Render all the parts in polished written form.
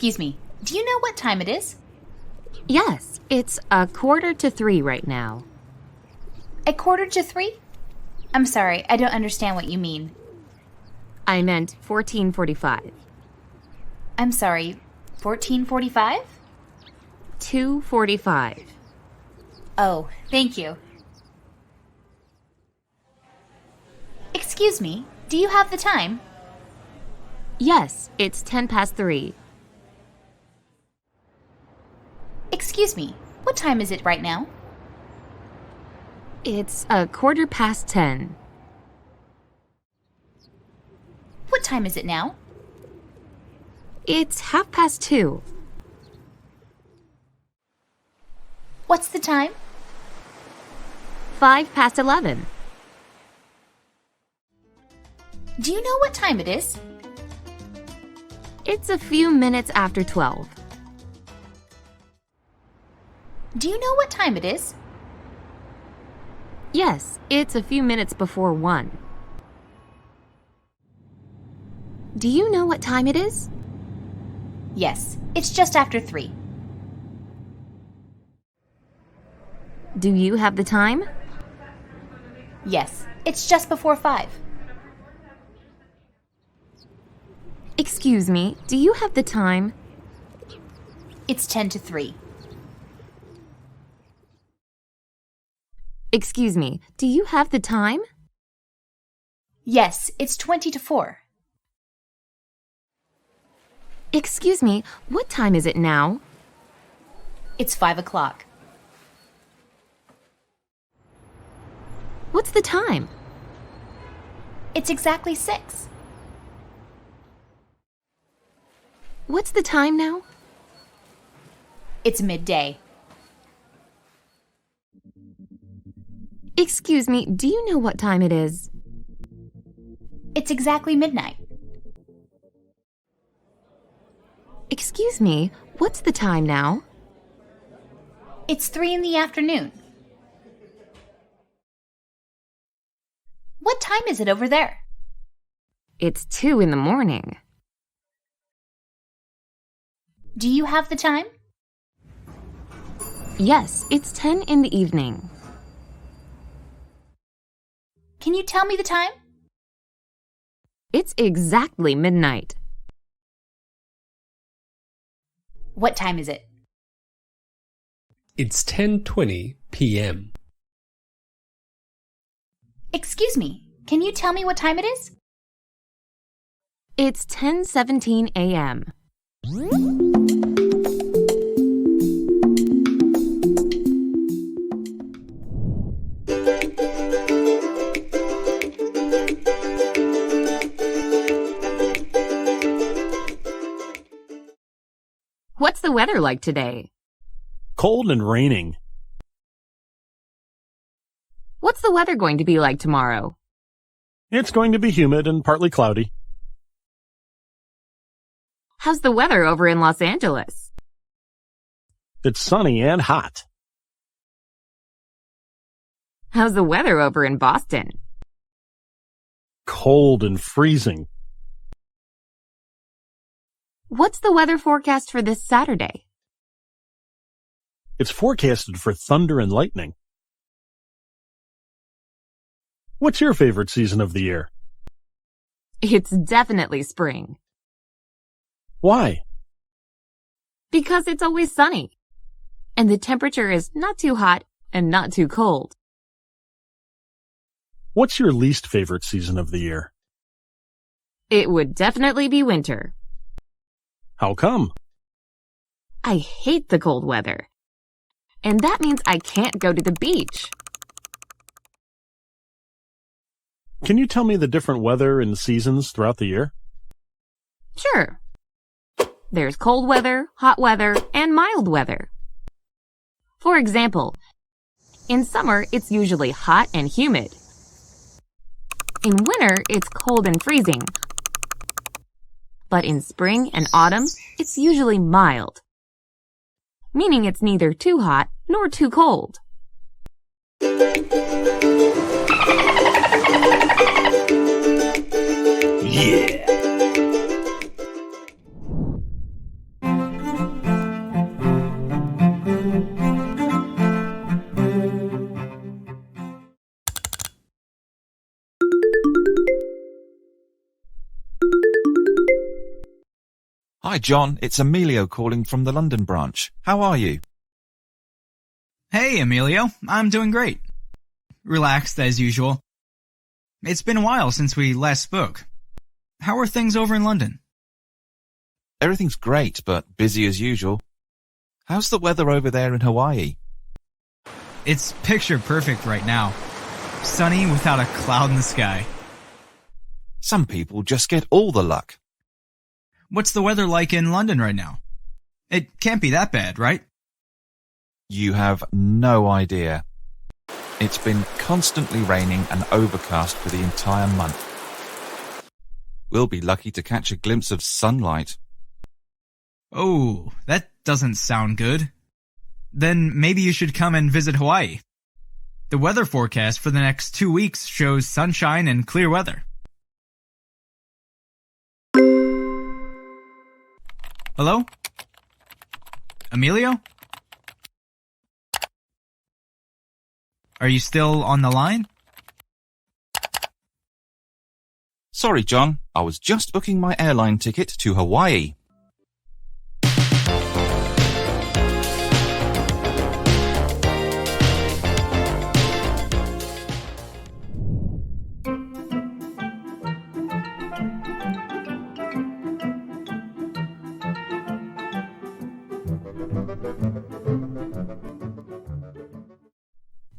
Excuse me, do you know what time it is? Yes, it's 2:45 right now. 2:45? I'm sorry, I don't understand what you mean. I meant 14:45. I'm sorry, 14:45? 2:45. Oh, thank you. Excuse me, do you have the time? Yes, it's 3:10. Excuse me, what time is it right now? It's 10:15. What time is it now? It's 2:30. What's the time? 11:05. Do you know what time it is? It's a few minutes after 12. Do you know what time it is? Yes, it's a few minutes before 1. Do you know what time it is? Yes, it's just after 3. Do you have the time? Yes, it's just before 5. Excuse me, do you have the time? It's 2:50. Excuse me, do you have the time? Yes, it's 4:20. Excuse me, what time is it now? It's 5 o'clock. What's the time? It's exactly 6. What's the time now? It's midday. Excuse me, do you know what time it is? It's exactly midnight. Excuse me, what's the time now? It's 3 in the afternoon. What time is it over there? It's 2 in the morning. Do you have the time? Yes, it's 10 in the evening. Can you tell me the time? It's exactly midnight. What time is it? It's 10:20 p.m. Excuse me, can you tell me what time it is? It's 10:17 a.m. What's the weather like today? Cold and raining. What's the weather going to be like tomorrow? It's going to be humid and partly cloudy. How's the weather over in Los Angeles? It's sunny and hot. How's the weather over in Boston? Cold and freezing. What's the weather forecast for this Saturday? It's forecasted for thunder and lightning. What's your favorite season of the year? It's definitely spring. Why? Because it's always sunny. And the temperature is not too hot and not too cold. What's your least favorite season of the year? It would definitely be winter. How come? I hate the cold weather. And that means I can't go to the beach. Can you tell me the different weather and seasons throughout the year? Sure. There's cold weather, hot weather, and mild weather. For example, in summer, it's usually hot and humid. In winter, it's cold and freezing. But in spring and autumn, it's usually mild, meaning it's neither too hot nor too cold. Yeah! Hi, John. It's Emilio calling from the London branch. How are you? Hey, Emilio. I'm doing great. Relaxed as usual. It's been a while since we last spoke. How are things over in London? Everything's great, but busy as usual. How's the weather over there in Hawaii? It's picture perfect right now. Sunny without a cloud in the sky. Some people just get all the luck. What's the weather like in London right now? It can't be that bad, right? You have no idea. It's been constantly raining and overcast for the entire month. We'll be lucky to catch a glimpse of sunlight. Oh, that doesn't sound good. Then maybe you should come and visit Hawaii. The weather forecast for the next 2 weeks shows sunshine and clear weather. Hello? Emilio? Are you still on the line? Sorry, John. I was just booking my airline ticket to Hawaii.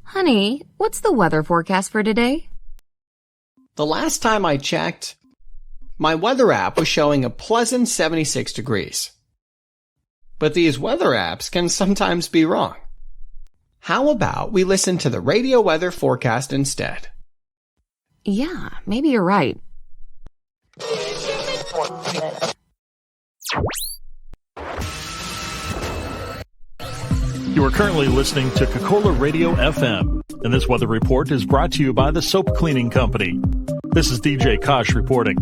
Honey, what's the weather forecast for today? The last time I checked, my weather app was showing a pleasant 76 degrees. But these weather apps can sometimes be wrong. How about we listen to the radio weather forecast instead? Yeah, maybe you're right. You are currently listening to Coca-Cola Radio FM, and this weather report is brought to you by the Soap Cleaning Company. This is DJ Kosh reporting.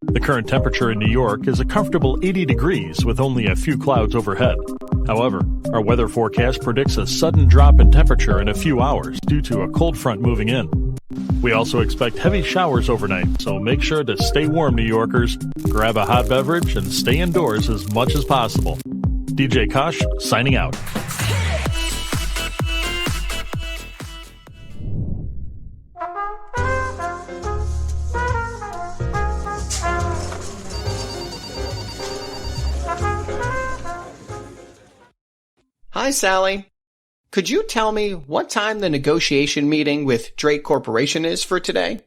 The current temperature in New York is a comfortable 80 degrees with only a few clouds overhead. However, our weather forecast predicts a sudden drop in temperature in a few hours due to a cold front moving in. We also expect heavy showers overnight, so make sure to stay warm, New Yorkers, grab a hot beverage, and stay indoors as much as possible. DJ Kosh, signing out. Hi, Sally. Could you tell me what time the negotiation meeting with Drake Corporation is for today?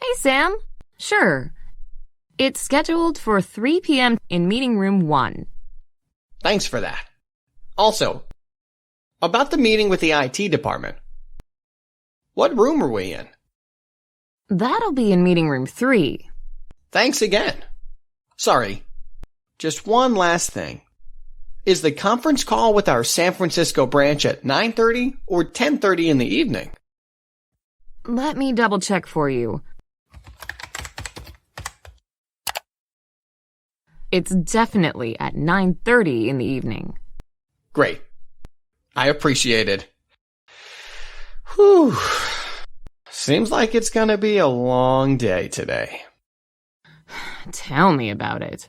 Hey, Sam. Sure. It's scheduled for 3 p.m. in meeting room 1. Thanks for that. Also, about the meeting with the IT department. What room are we in? That'll be in meeting room 3. Thanks again. Sorry, just one last thing. Is the conference call with our San Francisco branch at 9:30 or 10:30 in the evening? Let me double check for you. It's definitely at 9:30 in the evening. Great. I appreciate it. Whew. Seems like it's gonna be a long day today. Tell me about it.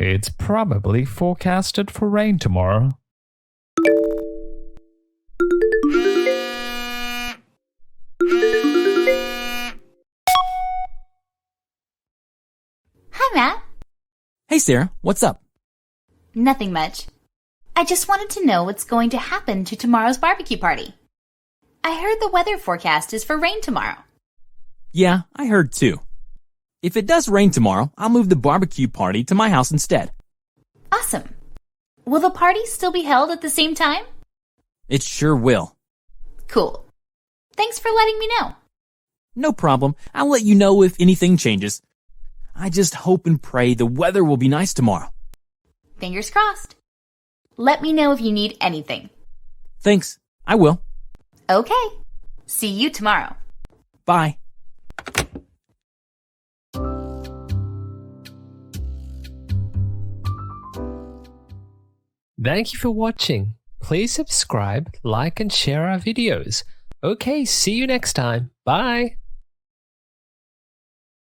It's probably forecasted for rain tomorrow. Hi, Matt. Hey, Sarah, what's up? Nothing much. I just wanted to know what's going to happen to tomorrow's barbecue party. I heard the weather forecast is for rain tomorrow. Yeah, I heard too. If it does rain tomorrow, I'll move the barbecue party to my house instead. Awesome. Will the party still be held at the same time? It sure will. Cool. Thanks for letting me know. No problem. I'll let you know if anything changes. I just hope and pray the weather will be nice tomorrow. Fingers crossed. Let me know if you need anything. Thanks. I will. Okay. See you tomorrow. Bye. Thank you for watching. Please subscribe, like, and share our videos. Okay, see you next time. Bye.